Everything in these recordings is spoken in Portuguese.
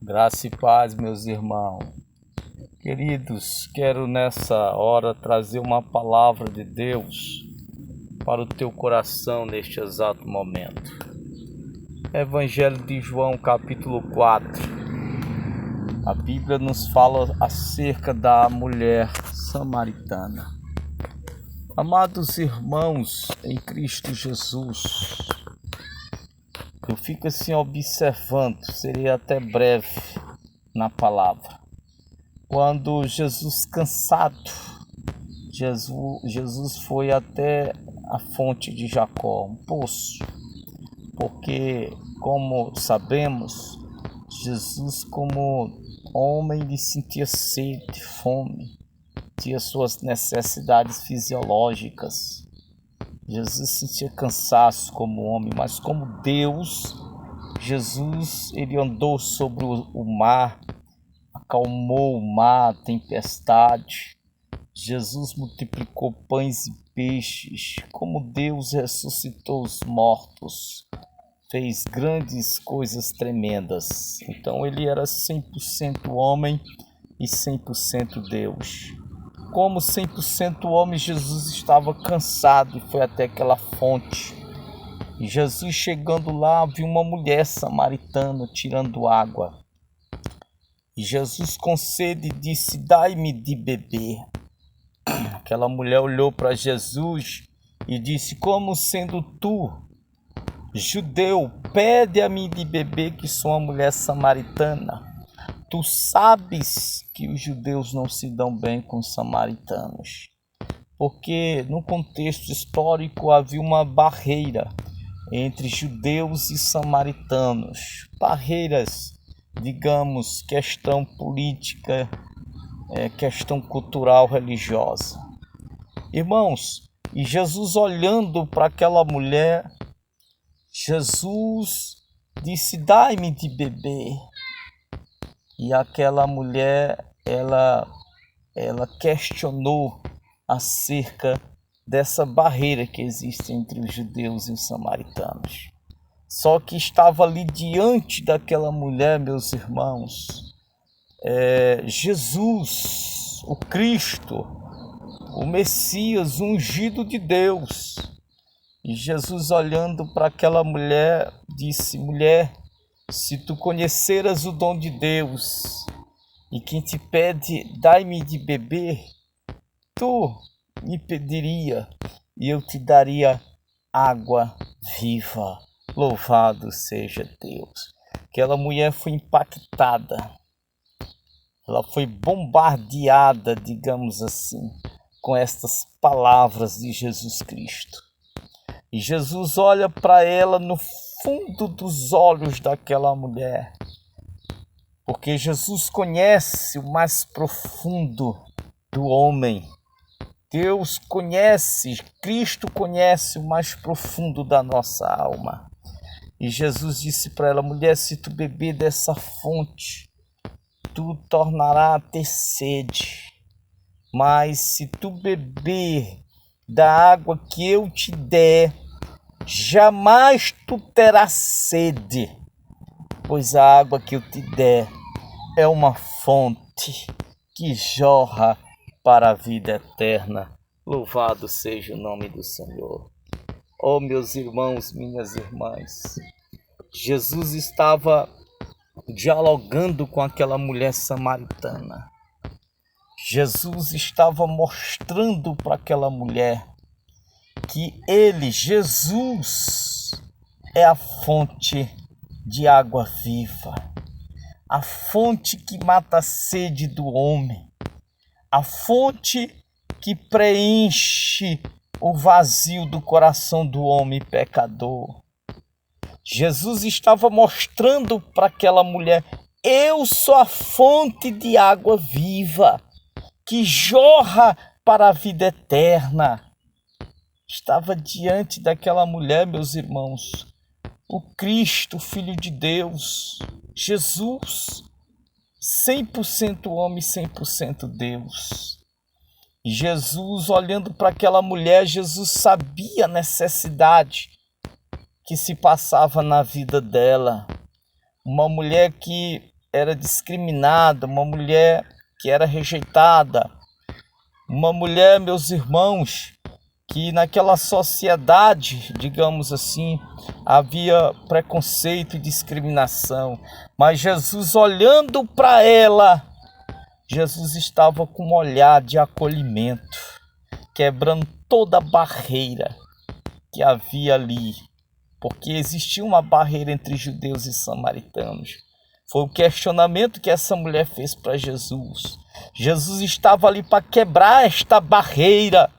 Graça e paz, meus irmãos. Queridos, quero nessa hora trazer uma palavra de Deus para o teu coração neste exato momento. Evangelho de João, capítulo 4. A Bíblia nos fala acerca da mulher samaritana. Amados irmãos em Cristo Jesus, eu fico assim observando, seria até breve na palavra. Quando Jesus cansado, Jesus foi até a fonte de Jacó, um poço, porque como sabemos, Jesus como homem ele sentia sede, fome, tinha suas necessidades fisiológicas. Jesus sentia cansaço como homem, mas como Deus, Jesus ele andou sobre o mar, acalmou o mar, a tempestade. Jesus multiplicou pães e peixes, como Deus ressuscitou os mortos, fez grandes coisas tremendas. Então ele era 100% homem e 100% Deus. Como 100% homem, Jesus estava cansado e foi até aquela fonte. E Jesus chegando lá, viu uma mulher samaritana tirando água. E Jesus com sede disse: dai-me de beber. Aquela mulher olhou para Jesus e disse: como sendo tu, judeu, pede a mim de beber, que sou uma mulher samaritana? Tu sabes que os judeus não se dão bem com os samaritanos, porque no contexto histórico havia uma barreira entre judeus e samaritanos. Barreiras, digamos, questão política, questão cultural, religiosa. Irmãos, e Jesus olhando para aquela mulher, Jesus disse: dai-me de beber. E aquela mulher, ela questionou acerca dessa barreira que existe entre os judeus e os samaritanos. Só que estava ali diante daquela mulher, meus irmãos, Jesus, o Cristo, o Messias, o ungido de Deus. E Jesus, olhando para aquela mulher, disse: mulher, se tu conheceras o dom de Deus, e quem te pede, dai-me de beber, tu me pediria, e eu te daria água viva. Louvado seja Deus. Aquela mulher foi impactada, ela foi bombardeada, digamos assim, com estas palavras de Jesus Cristo. E Jesus olha para ela no fundo dos olhos daquela mulher, porque Jesus conhece o mais profundo do homem. Deus conhece, Cristo conhece o mais profundo da nossa alma. E Jesus disse para ela: mulher, se tu beber dessa fonte, tu tornará a ter sede. Mas se tu beber da água que eu te der, jamais tu terás sede, pois a água que eu te der é uma fonte que jorra para a vida eterna. Louvado seja o nome do Senhor. Oh, meus irmãos, minhas irmãs, Jesus estava dialogando com aquela mulher samaritana. Jesus estava mostrando para aquela mulher que ele, Jesus, é a fonte de água viva, a fonte que mata a sede do homem, a fonte que preenche o vazio do coração do homem pecador. Jesus estava mostrando para aquela mulher: eu sou a fonte de água viva, que jorra para a vida eterna. Estava diante daquela mulher, meus irmãos, o Cristo, Filho de Deus, Jesus, 100% homem, 100% Deus. E Jesus, olhando para aquela mulher, Jesus sabia a necessidade que se passava na vida dela. Uma mulher que era discriminada, uma mulher que era rejeitada, uma mulher, meus irmãos, que naquela sociedade, digamos assim, havia preconceito e discriminação. Mas Jesus, olhando para ela, Jesus estava com um olhar de acolhimento, quebrando toda a barreira que havia ali, porque existia uma barreira entre judeus e samaritanos. Foi o questionamento que essa mulher fez para Jesus. Jesus estava ali para quebrar esta barreira.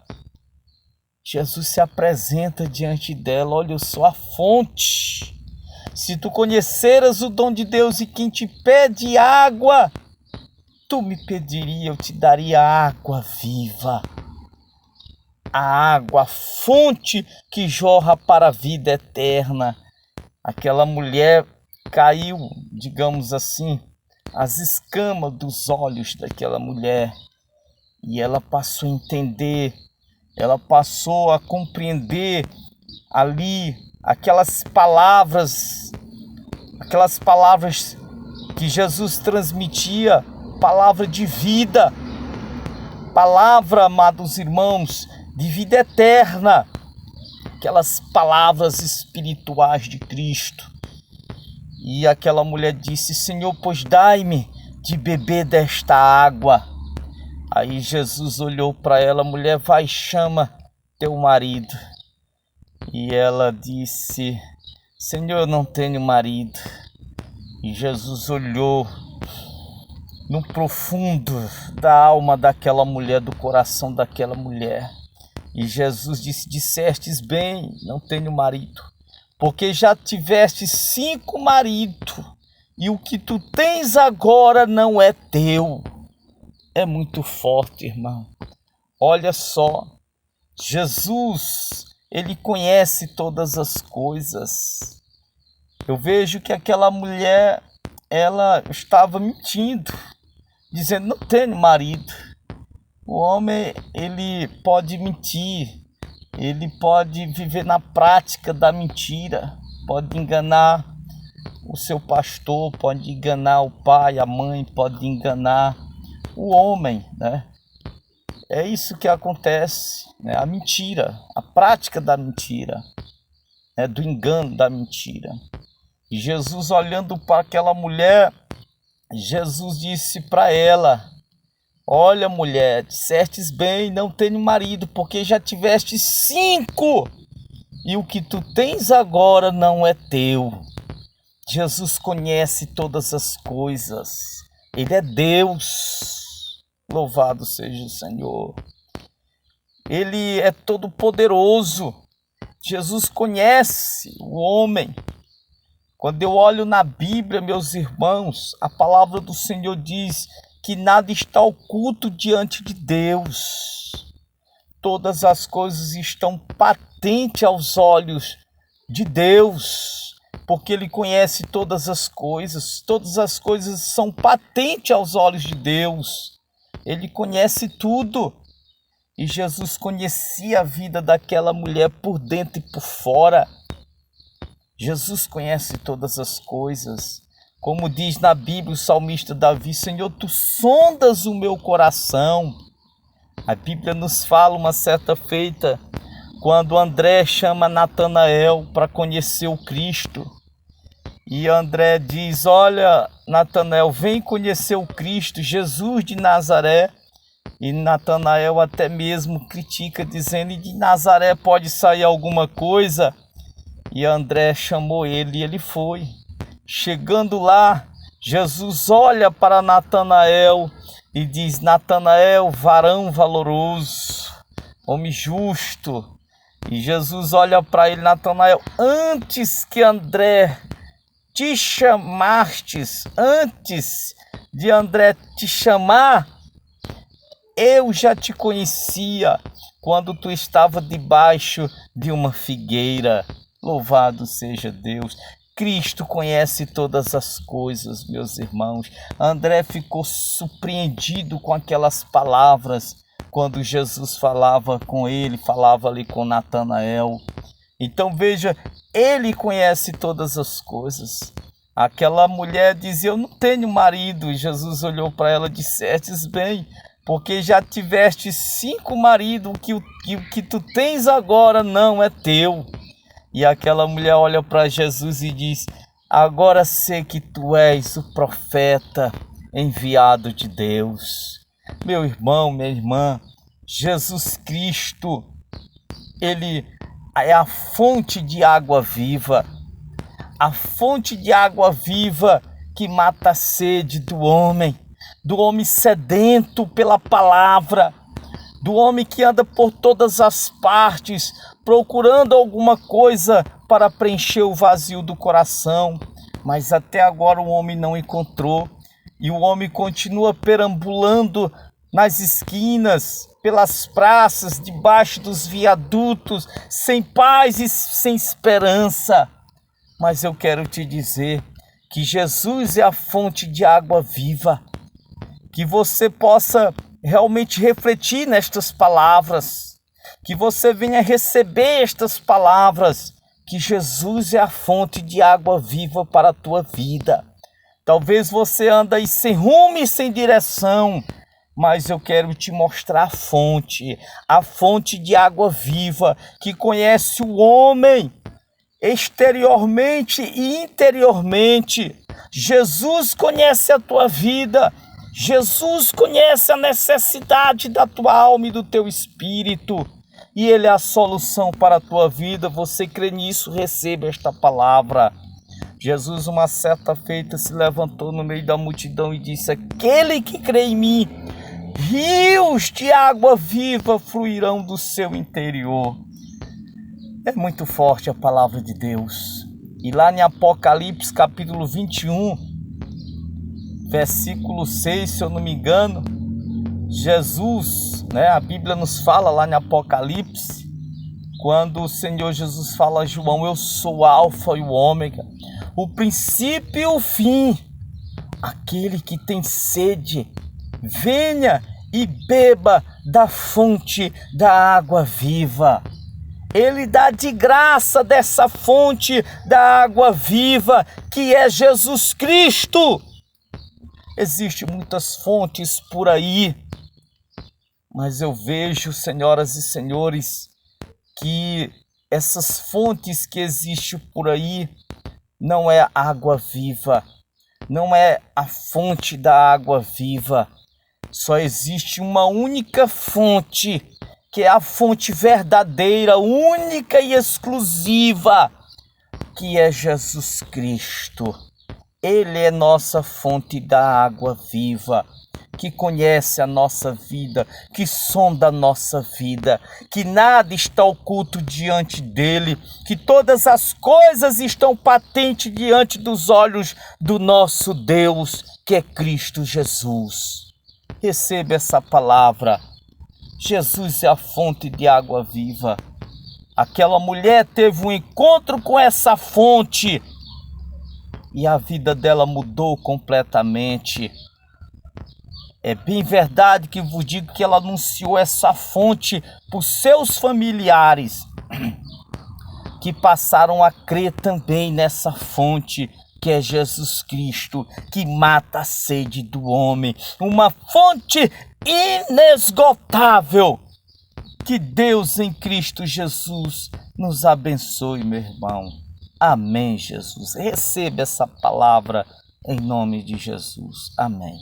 Jesus se apresenta diante dela: olha, eu sou a fonte. Se tu conheceras o dom de Deus e quem te pede água, tu me pediria, eu te daria água viva. A água, a fonte que jorra para a vida eterna. Aquela mulher caiu, digamos assim, as escamas dos olhos daquela mulher. E ela passou a entender, ela passou a compreender ali aquelas palavras que Jesus transmitia, palavra de vida, palavra, amados irmãos, de vida eterna, aquelas palavras espirituais de Cristo. E aquela mulher disse: Senhor, pois dai-me de beber desta água. Aí Jesus olhou para ela: mulher, vai, chama teu marido. E ela disse: Senhor, eu não tenho marido. E Jesus olhou no profundo da alma daquela mulher, do coração daquela mulher. E Jesus disse: dissestes bem, não tenho marido, porque já tiveste 5 maridos, e o que tu tens agora não é teu. É muito forte, irmão. Olha só, Jesus, ele conhece todas as coisas. Eu vejo que aquela mulher, ela estava mentindo, dizendo: não tenho marido. O homem, ele pode mentir, ele pode viver na prática da mentira, pode enganar o seu pastor, pode enganar o pai, a mãe, pode enganar o homem, né? É isso que acontece, né? A mentira, a prática da mentira, né? Do engano da mentira. E Jesus, olhando para aquela mulher, Jesus disse para ela: olha, mulher, dissestes bem, não tenho marido, porque já tiveste 5, e o que tu tens agora não é teu. Jesus conhece todas as coisas, ele é Deus, louvado seja o Senhor. Ele é todo poderoso. Jesus conhece o homem. Quando eu olho na Bíblia, meus irmãos, a palavra do Senhor diz que nada está oculto diante de Deus. Todas as coisas estão patentes aos olhos de Deus, porque Ele conhece todas as coisas são patentes aos olhos de Deus. Ele conhece tudo. E Jesus conhecia a vida daquela mulher por dentro e por fora. Jesus conhece todas as coisas. Como diz na Bíblia o salmista Davi: Senhor, tu sondas o meu coração. A Bíblia nos fala uma certa feita, quando André chama Natanael para conhecer o Cristo. E André diz: olha, Natanael, vem conhecer o Cristo, Jesus de Nazaré. E Natanael até mesmo critica, dizendo: e de Nazaré pode sair alguma coisa? E André chamou ele e ele foi. Chegando lá, Jesus olha para Natanael e diz: Natanael, varão valoroso, homem justo. E Jesus olha para ele: Natanael, antes que André te chamastes, antes de André te chamar, eu já te conhecia quando tu estava debaixo de uma figueira. Louvado seja Deus. Cristo conhece todas as coisas, meus irmãos. André ficou surpreendido com aquelas palavras quando Jesus falava com ele, falava ali com Natanael. Então veja, ele conhece todas as coisas. Aquela mulher dizia: eu não tenho marido. E Jesus olhou para ela e disse: dissestes bem, porque já tiveste 5 maridos, o que tu tens agora não é teu. E aquela mulher olha para Jesus e diz: agora sei que tu és o profeta enviado de Deus. Meu irmão, minha irmã, Jesus Cristo, ele é a fonte de água viva. A fonte de água viva que mata a sede do homem sedento pela palavra, do homem que anda por todas as partes, procurando alguma coisa para preencher o vazio do coração, mas até agora o homem não encontrou, e o homem continua perambulando nas esquinas, pelas praças, debaixo dos viadutos, sem paz e sem esperança. Mas eu quero te dizer que Jesus é a fonte de água viva, que você possa realmente refletir nestas palavras, que você venha receber estas palavras, que Jesus é a fonte de água viva para a tua vida. Talvez você ande aí sem rumo e sem direção, mas eu quero te mostrar a fonte de água viva, que conhece o homem exteriormente e interiormente. Jesus conhece a tua vida, Jesus conhece a necessidade da tua alma e do teu espírito, e Ele é a solução para a tua vida. Você crê nisso? Receba esta palavra. Jesus, uma certa feita, se levantou no meio da multidão e disse: aquele que crê em mim, rios de água viva fluirão do seu interior. É muito forte a palavra de Deus. E lá em Apocalipse capítulo 21, versículo 6, se eu não me engano, Jesus, a Bíblia nos fala lá em Apocalipse, quando o Senhor Jesus fala a João: eu sou o Alfa e o Ômega, o princípio e o fim. Aquele que tem sede, venha e beba da fonte da água viva. Ele dá de graça dessa fonte da água viva, que é Jesus Cristo. Existem muitas fontes por aí, mas eu vejo, senhoras e senhores, que essas fontes que existem por aí não é água viva, não é a fonte da água viva. Só existe uma única fonte, que é a fonte verdadeira, única e exclusiva, que é Jesus Cristo. Ele é nossa fonte da água viva, que conhece a nossa vida, que sonda a nossa vida, que nada está oculto diante dele, que todas as coisas estão patentes diante dos olhos do nosso Deus, que é Cristo Jesus. Receba essa palavra. Jesus é a fonte de água viva. Aquela mulher teve um encontro com essa fonte e a vida dela mudou completamente. É bem verdade que vos digo que ela anunciou essa fonte para os seus familiares, que passaram a crer também nessa fonte, que é Jesus Cristo, que mata a sede do homem. Uma fonte inesgotável. Que Deus em Cristo Jesus nos abençoe, meu irmão. Amém, Jesus. Receba essa palavra em nome de Jesus. Amém.